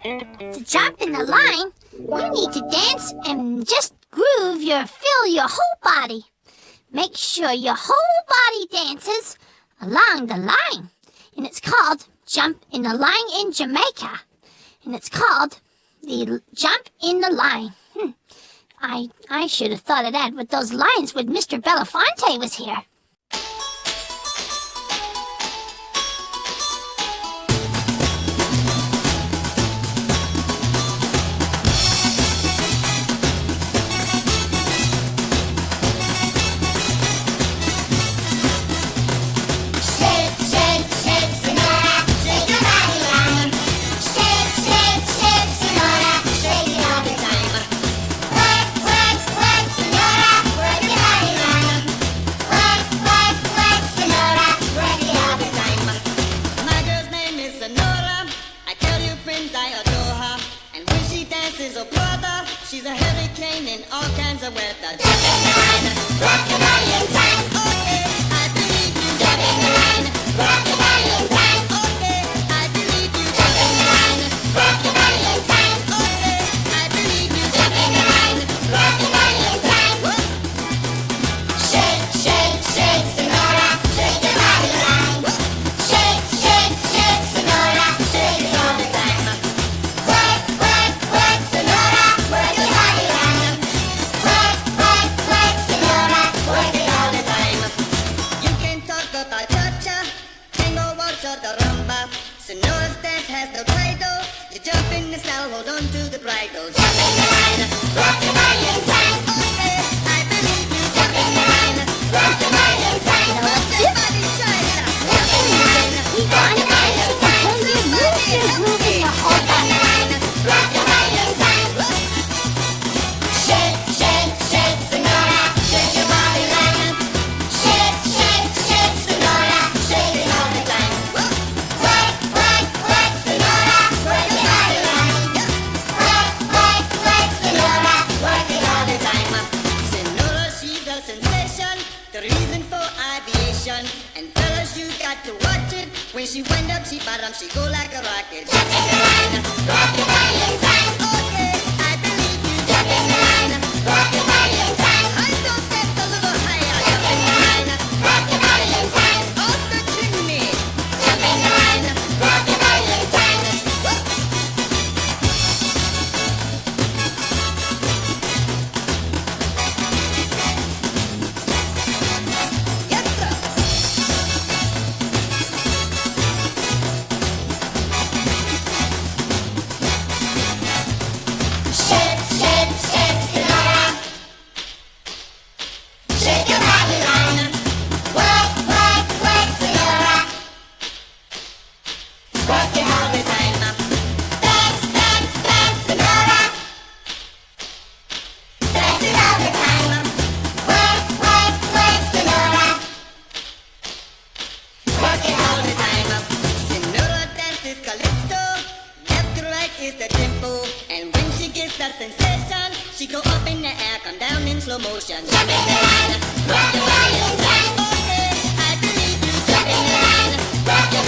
To jump in the line, you need to dance and just feel your whole body. Make sure your whole body dances along the line. And it's called Jump in the Line in Jamaica. And it's called the Jump in the Line. I should have thought of that with those lines when Mr. Belafonte was here. She's a hurricane in all kinds of weather. Jump in the line, rock the body in time. Okay, I believe you. Jump in the line, rock the body in time. Okay, I believe you. Jump in the line, rock the body in time. Okay, I believe you. Jump in the line, rock the body in time. Shake, shake, shake, Sonora, shake your body line. Shake, shake, shake, Sonora, shake it all the time. Work, work, work, Sonora. Work your body line. Work, work, work, Sonora. Work it all the time. You can talk about cha-cha, tango, waltz, or the rumba. Sonora's dance has no title. You jump in the style, hold on to the bridle. Jump in the line, rock your body in time. Okay, I believe you. Jump in the line, rock your body in time. Everybody try it out. Jump in the line, rock your body in time. Somebody help me. Jump in the line, rock your body in time. Shake, shake, shake, Sonora, shake your body line. Shake, shake, shake, Sonora, shake it all the time. Work, work, work, Sonora, work your body line. Work, work, work, Sonora, work it all the time. Sonora, she's a sensation, the reason for aviation. And fellas, you got to watch it. When she went up, she bottom, she go like a rocket. Jump in the line, rock your body in time. Okay, I believe you. Jump in the line, rock your body in time. I don't step a little higher. Jump in the line, rock your body in time. Off the chimney. Jump in the line, rock your body in time. Yes, sir. Shake, shake, shake, Sonora. Shake your body line. Work, work, work, Sonora. Work it all the time. Dance, dance, dance, Sonora. Dance it all the time. Work, work, work, Sonora. Work it all the time. Sonora dances calypso. Left to right is the tempo. And when she gets that sensation, she go up in the air, come down in slow motion. Jump in the line, rock your body in time. Okay, I believe you. Jump in the line, rock your